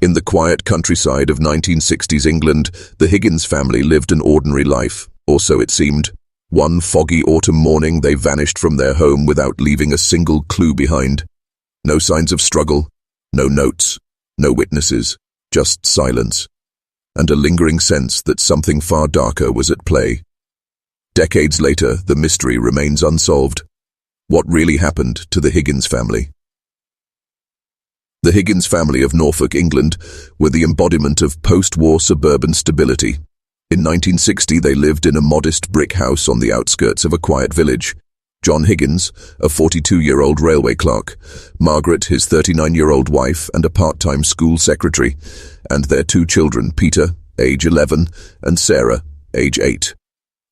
In the quiet countryside of 1960s England, the Higgins family lived an ordinary life, or so it seemed. One foggy autumn morning, they vanished from their home without leaving a single clue behind. No signs of struggle, no notes, no witnesses, just silence, and a lingering sense that something far darker was at play. Decades later, the mystery remains unsolved. What really happened to the Higgins family? The Higgins family of Norfolk, England, were the embodiment of post-war suburban stability. In 1960, they lived in a modest brick house on the outskirts of a quiet village. John Higgins, a 42-year-old railway clerk, Margaret, his 39-year-old wife and a part-time school secretary, and their two children, Peter, age 11, and Sarah, age 8.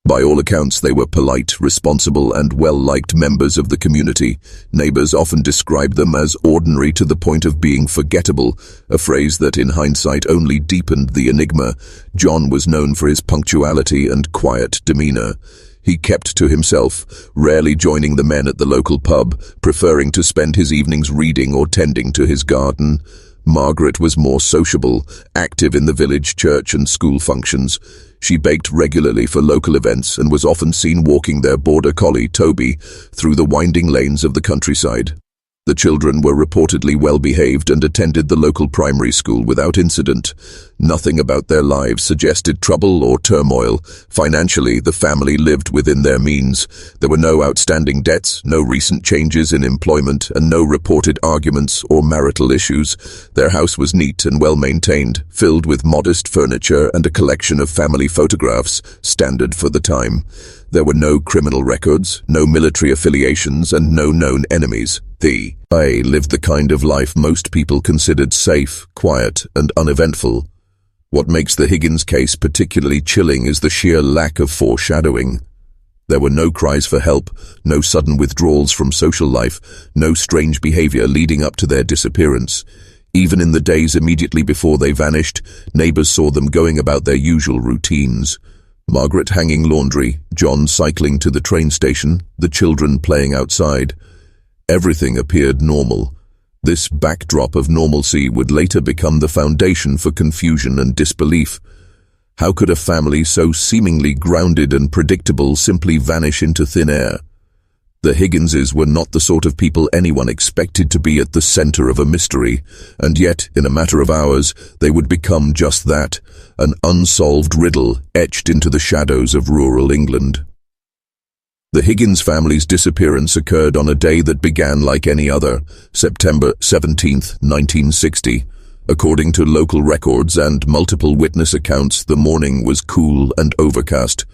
By all accounts, they were polite, responsible, and well-liked members of the community. Neighbors often described them as ordinary to the point of being forgettable, a phrase that in hindsight only deepened the enigma. John was known for his punctuality and quiet demeanor. He kept to himself, rarely joining the men at the local pub, preferring to spend his evenings reading or tending to his garden. Margaret was more sociable, active in the village church and school functions. She baked regularly for local events and was often seen walking their border collie, Toby, through the winding lanes of the countryside. The children were reportedly well-behaved and attended the local primary school without incident. Nothing about their lives suggested trouble or turmoil. Financially, the family lived within their means. There were no outstanding debts, no recent changes in employment, and no reported arguments or marital issues. Their house was neat and well-maintained, filled with modest furniture and a collection of family photographs, standard for the time. There were no criminal records, no military affiliations, and no known enemies. They lived the kind of life most people considered safe, quiet, and uneventful. What makes the Higgins case particularly chilling is the sheer lack of foreshadowing. There were no cries for help, no sudden withdrawals from social life, no strange behavior leading up to their disappearance. Even in the days immediately before they vanished, neighbors saw them going about their usual routines. Margaret hanging laundry, John cycling to the train station, the children playing outside. Everything appeared normal. This backdrop of normalcy would later become the foundation for confusion and disbelief. How could a family so seemingly grounded and predictable simply vanish into thin air? The Higginses were not the sort of people anyone expected to be at the center of a mystery, and yet, in a matter of hours, they would become just that, an unsolved riddle etched into the shadows of rural England. The Higgins family's disappearance occurred on a day that began like any other, September 17, 1960. According to local records and multiple witness accounts, the morning was cool and overcast.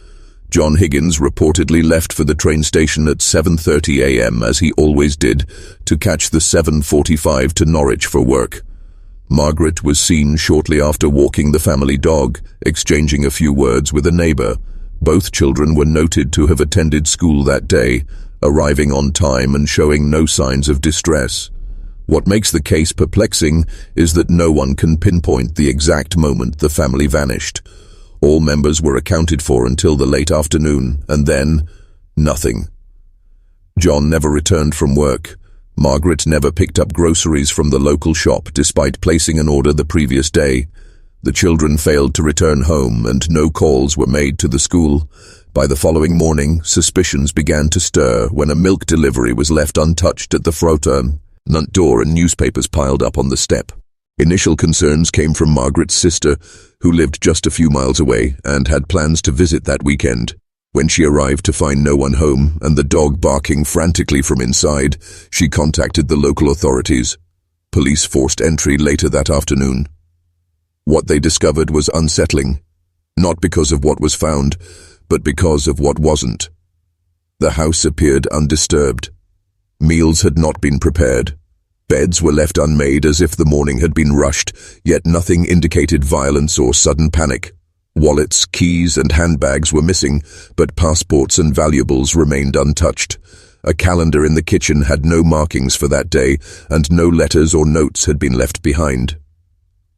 John Higgins reportedly left for the train station at 7:30 a.m. as he always did, to catch the 7:45 to Norwich for work. Margaret was seen shortly after walking the family dog, exchanging a few words with a neighbor. Both children were noted to have attended school that day, arriving on time and showing no signs of distress. What makes the case perplexing is that no one can pinpoint the exact moment the family vanished. All members were accounted for until the late afternoon, and then, nothing. John never returned from work. Margaret never picked up groceries from the local shop despite placing an order the previous day. The children failed to return home and no calls were made to the school. By the following morning, suspicions began to stir when a milk delivery was left untouched at the front door and newspapers piled up on the step. Initial concerns came from Margaret's sister, who lived just a few miles away and had plans to visit that weekend. When she arrived to find no one home and the dog barking frantically from inside, she contacted the local authorities. Police forced entry later that afternoon. What they discovered was unsettling, not because of what was found, but because of what wasn't. The house appeared undisturbed. Meals had not been prepared. Beds were left unmade as if the morning had been rushed, yet nothing indicated violence or sudden panic. Wallets, keys, and handbags were missing, but passports and valuables remained untouched. A calendar in the kitchen had no markings for that day, and no letters or notes had been left behind.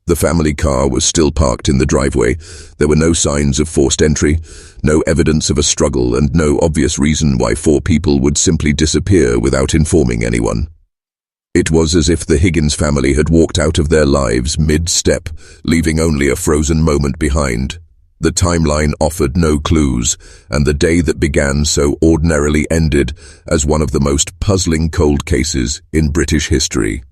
The family car was still parked in the driveway. There were no signs of forced entry, no evidence of a struggle, and no obvious reason why four people would simply disappear without informing anyone. It was as if the Higgins family had walked out of their lives mid-step, leaving only a frozen moment behind. The timeline offered no clues, and the day that began so ordinarily ended as one of the most puzzling cold cases in British history.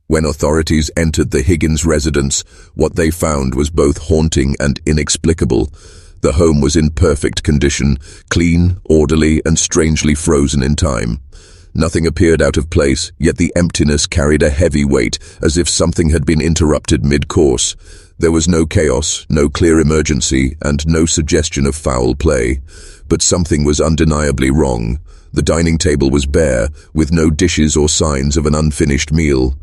When authorities entered the Higgins residence, what they found was both haunting and inexplicable. The home was in perfect condition, clean, orderly, and strangely frozen in time. Nothing appeared out of place, yet the emptiness carried a heavy weight, as if something had been interrupted mid-course. There was no chaos, no clear emergency, and no suggestion of foul play. But something was undeniably wrong. The dining table was bare, with no dishes or signs of an unfinished meal.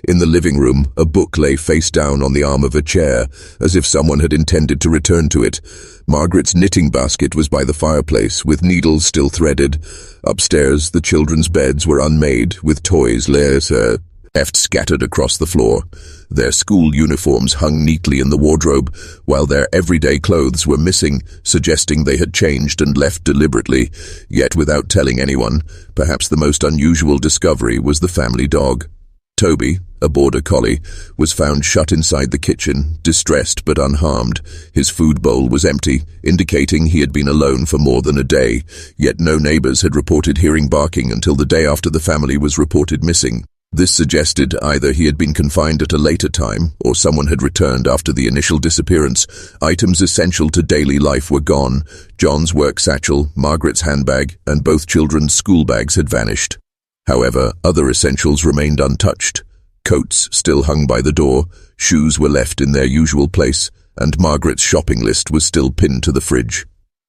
In the living room, a book lay face down on the arm of a chair, as if someone had intended to return to it. Margaret's knitting basket was by the fireplace, with needles still threaded. Upstairs, the children's beds were unmade, with toys left scattered across the floor. Their school uniforms hung neatly in the wardrobe, while their everyday clothes were missing, suggesting they had changed and left deliberately, yet without telling anyone. Perhaps the most unusual discovery was the family dog. Toby, a border collie, was found shut inside the kitchen, distressed but unharmed. His food bowl was empty, indicating he had been alone for more than a day, yet no neighbors had reported hearing barking until the day after the family was reported missing. This suggested either he had been confined at a later time, or someone had returned after the initial disappearance. Items essential to daily life were gone. John's work satchel, Margaret's handbag, and both children's school bags had vanished. However, other essentials remained untouched. Coats still hung by the door, shoes were left in their usual place, and Margaret's shopping list was still pinned to the fridge.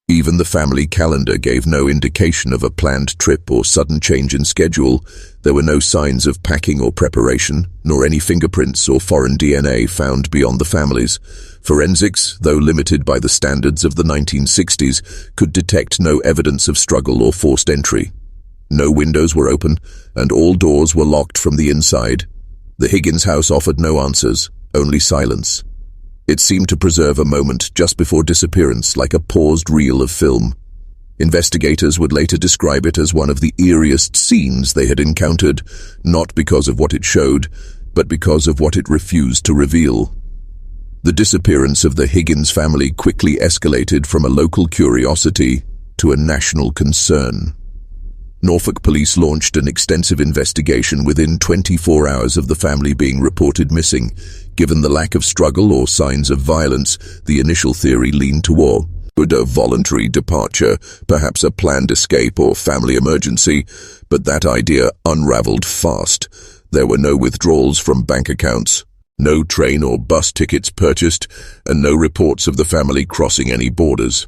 Even the family calendar gave no indication of a planned trip or sudden change in schedule. There were no signs of packing or preparation, nor any fingerprints or foreign DNA found beyond the families. Forensics, though limited by the standards of the 1960s, could detect no evidence of struggle or forced entry. No windows were open, and all doors were locked from the inside. The Higgins house offered no answers, only silence. It seemed to preserve a moment just before disappearance, like a paused reel of film. Investigators would later describe it as one of the eeriest scenes they had encountered, not because of what it showed, but because of what it refused to reveal. The disappearance of the Higgins family quickly escalated from a local curiosity to a national concern. Norfolk police launched an extensive investigation within 24 hours of the family being reported missing. Given the lack of struggle or signs of violence, the initial theory leaned toward a voluntary departure, perhaps a planned escape or family emergency, but that idea unraveled fast. There were no withdrawals from bank accounts, no train or bus tickets purchased, and no reports of the family crossing any borders.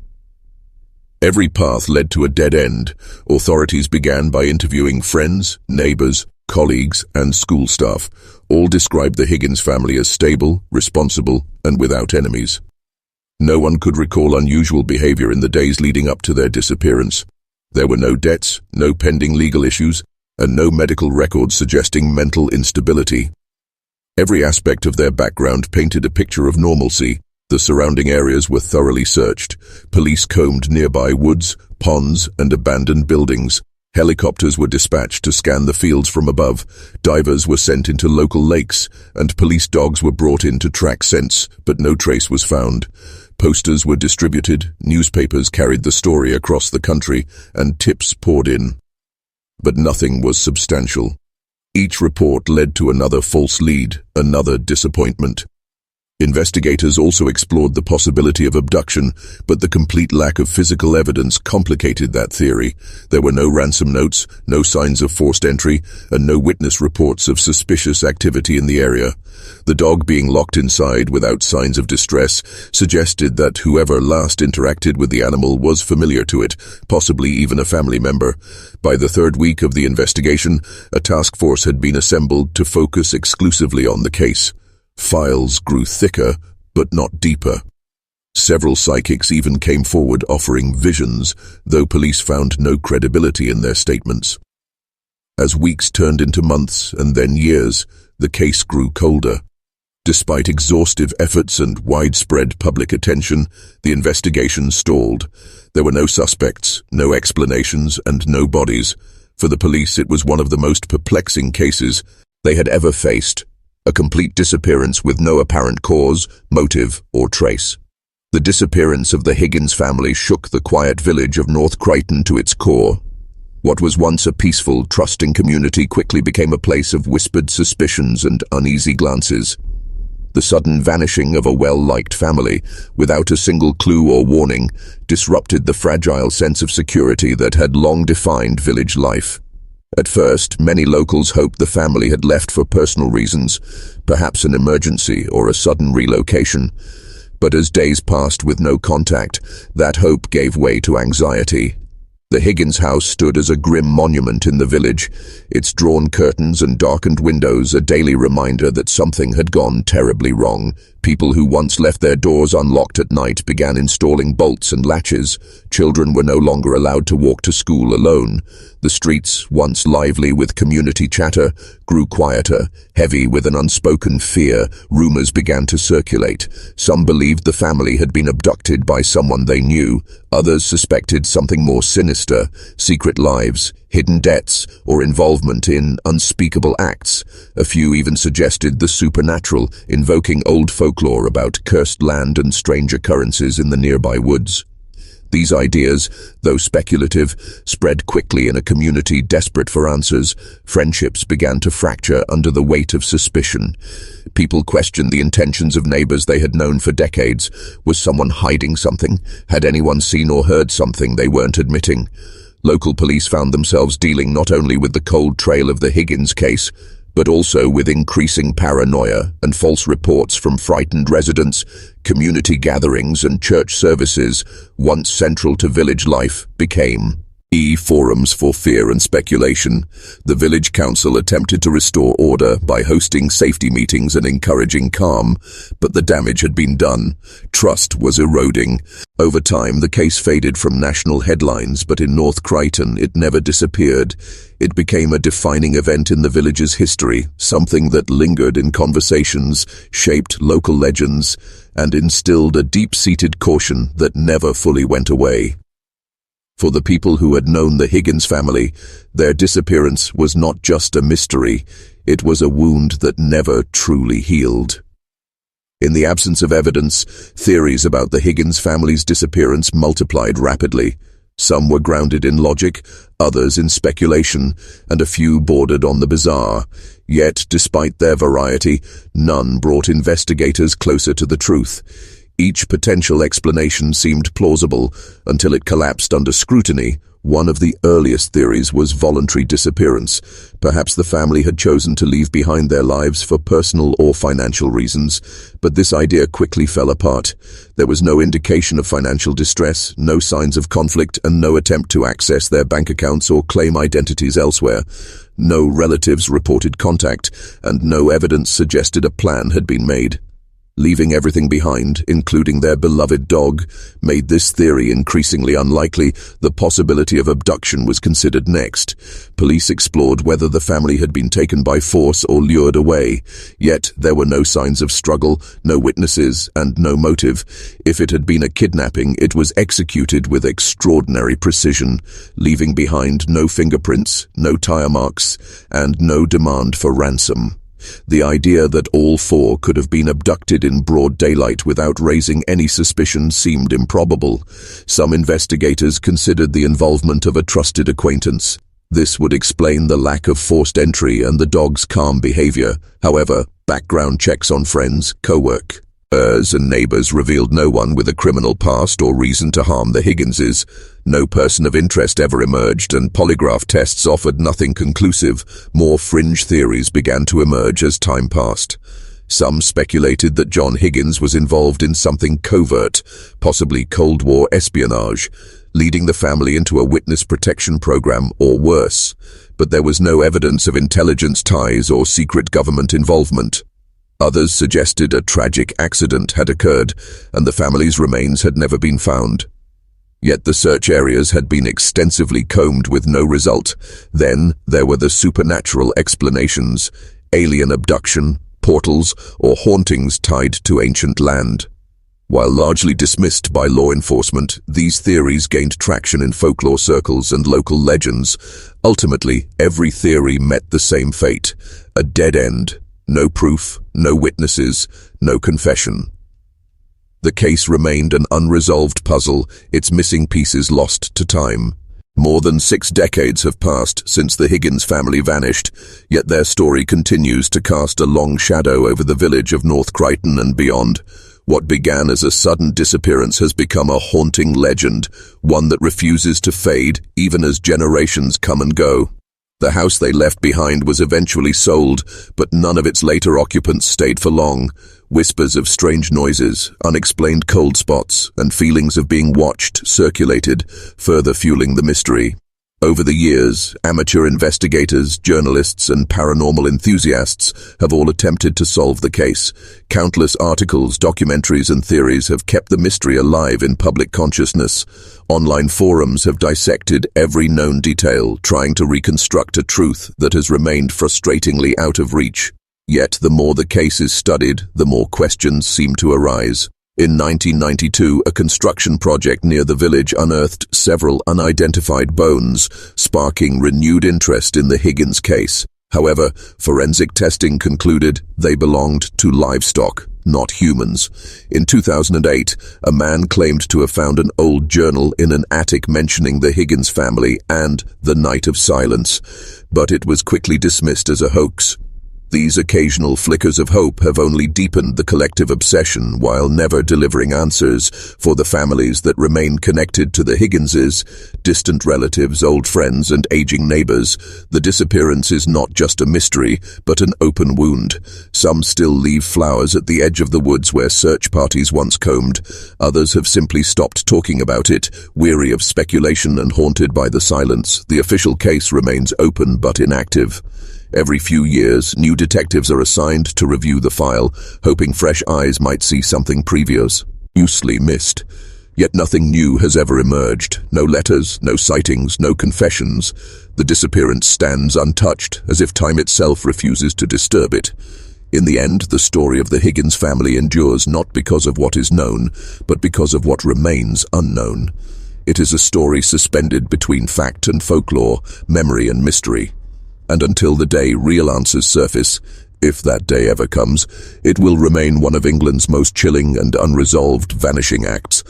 Every path led to a dead end. Authorities began by interviewing friends, neighbors, colleagues, and school staff. All described the Higgins family as stable, responsible, and without enemies. No one could recall unusual behavior in the days leading up to their disappearance. There were no debts, no pending legal issues, and no medical records suggesting mental instability. Every aspect of their background painted a picture of normalcy. The surrounding areas were thoroughly searched. Police combed nearby woods, ponds, and abandoned buildings. Helicopters were dispatched to scan the fields from above. Divers were sent into local lakes, and police dogs were brought in to track scents, but no trace was found. Posters were distributed, newspapers carried the story across the country, and tips poured in. But nothing was substantial. Each report led to another false lead, another disappointment. Investigators also explored the possibility of abduction, but the complete lack of physical evidence complicated that theory. There were no ransom notes, no signs of forced entry, and no witness reports of suspicious activity in the area. The dog being locked inside without signs of distress suggested that whoever last interacted with the animal was familiar to it, possibly even a family member. By the third week of the investigation, a task force had been assembled to focus exclusively on the case. Files grew thicker, but not deeper. Several psychics even came forward offering visions, though police found no credibility in their statements. As weeks turned into months and then years, the case grew colder. Despite exhaustive efforts and widespread public attention, the investigation stalled. There were no suspects, no explanations, and no bodies. For the police, it was one of the most perplexing cases they had ever faced, a complete disappearance with no apparent cause, motive, or trace. The disappearance of the Higgins family shook the quiet village of North Crichton to its core. What was once a peaceful, trusting community quickly became a place of whispered suspicions and uneasy glances. The sudden vanishing of a well-liked family, without a single clue or warning, disrupted the fragile sense of security that had long defined village life. At first, many locals hoped the family had left for personal reasons, perhaps an emergency or a sudden relocation. But as days passed with no contact, that hope gave way to anxiety. The Higgins house stood as a grim monument in the village, its drawn curtains and darkened windows a daily reminder that something had gone terribly wrong. People who once left their doors unlocked at night began installing bolts and latches. Children were no longer allowed to walk to school alone. The streets, once lively with community chatter, grew quieter, heavy with an unspoken fear. Rumors began to circulate. Some believed the family had been abducted by someone they knew. Others suspected something more sinister, secret lives, hidden debts, or involvement in unspeakable acts. A few even suggested the supernatural, invoking old folklore about cursed land and strange occurrences in the nearby woods. These ideas, though speculative, spread quickly in a community desperate for answers. Friendships began to fracture under the weight of suspicion. People questioned the intentions of neighbors they had known for decades. Was someone hiding something? Had anyone seen or heard something they weren't admitting? Local police found themselves dealing not only with the cold trail of the Higgins case, but also with increasing paranoia and false reports from frightened residents. Community gatherings and church services, once central to village life, became forums for fear and speculation. The village council attempted to restore order by hosting safety meetings and encouraging calm, but the damage had been done. Trust was eroding. Over time, the case faded from national headlines, but in North Crichton, it never disappeared. It became a defining event in the village's history, something that lingered in conversations, shaped local legends, and instilled a deep-seated caution that never fully went away. For the people who had known the Higgins family, their disappearance was not just a mystery, it was a wound that never truly healed. In the absence of evidence, theories about the Higgins family's disappearance multiplied rapidly. Some were grounded in logic, others in speculation, and a few bordered on the bizarre. Yet, despite their variety, none brought investigators closer to the truth. Each potential explanation seemed plausible until it collapsed under scrutiny. One of the earliest theories was voluntary disappearance. Perhaps the family had chosen to leave behind their lives for personal or financial reasons, but this idea quickly fell apart. There was no indication of financial distress, no signs of conflict, and no attempt to access their bank accounts or claim identities elsewhere. No relatives reported contact, and no evidence suggested a plan had been made. Leaving everything behind, including their beloved dog, made this theory increasingly unlikely. The possibility of abduction was considered next. Police explored whether the family had been taken by force or lured away. Yet there were no signs of struggle, no witnesses, and no motive. If it had been a kidnapping, it was executed with extraordinary precision, leaving behind no fingerprints, no tire marks, and no demand for ransom. The idea that all four could have been abducted in broad daylight without raising any suspicion seemed improbable. Some investigators considered the involvement of a trusted acquaintance. This would explain the lack of forced entry and the dog's calm behavior. However, background checks on friends, co-workers, and neighbors revealed no one with a criminal past or reason to harm the Higginses. No person of interest ever emerged, and polygraph tests offered nothing conclusive. More fringe theories began to emerge as time passed. Some speculated that John Higgins was involved in something covert, possibly Cold War espionage, leading the family into a witness protection program or worse. But there was no evidence of intelligence ties or secret government involvement. Others suggested a tragic accident had occurred, and the family's remains had never been found. Yet the search areas had been extensively combed with no result. Then there were the supernatural explanations: alien abduction, portals, or hauntings tied to ancient land. While largely dismissed by law enforcement, these theories gained traction in folklore circles and local legends. Ultimately, every theory met the same fate: a dead end. No proof, no witnesses, no confession. The case remained an unresolved puzzle, its missing pieces lost to time. More than 6 decades have passed since the Higgins family vanished, yet their story continues to cast a long shadow over the village of North Crichton and beyond. What began as a sudden disappearance has become a haunting legend, one that refuses to fade even as generations come and go. The house they left behind was eventually sold, but none of its later occupants stayed for long. Whispers of strange noises, unexplained cold spots, and feelings of being watched circulated, further fueling the mystery. Over the years, amateur investigators, journalists, and paranormal enthusiasts have all attempted to solve the case. Countless articles, documentaries, and theories have kept the mystery alive in public consciousness. Online forums have dissected every known detail, trying to reconstruct a truth that has remained frustratingly out of reach. Yet, the more the case is studied, the more questions seem to arise. In 1992, a construction project near the village unearthed several unidentified bones, sparking renewed interest in the Higgins case. However, forensic testing concluded they belonged to livestock, not humans. In 2008, a man claimed to have found an old journal in an attic mentioning the Higgins family and the Night of Silence, but it was quickly dismissed as a hoax. These occasional flickers of hope have only deepened the collective obsession while never delivering answers for the families that remain connected to the Higginses, distant relatives, old friends, and aging neighbors. The disappearance is not just a mystery, but an open wound. Some still leave flowers at the edge of the woods where search parties once combed. Others have simply stopped talking about it, weary of speculation and haunted by the silence. The official case remains open but inactive. Every few years, new detectives are assigned to review the file, hoping fresh eyes might see something previously missed. Yet nothing new has ever emerged. No letters, no sightings, no confessions. The disappearance stands untouched, as if time itself refuses to disturb it. In the end, the story of the Higgins family endures not because of what is known, but because of what remains unknown. It is a story suspended between fact and folklore, memory and mystery. And until the day real answers surface, if that day ever comes, it will remain one of England's most chilling and unresolved vanishing acts.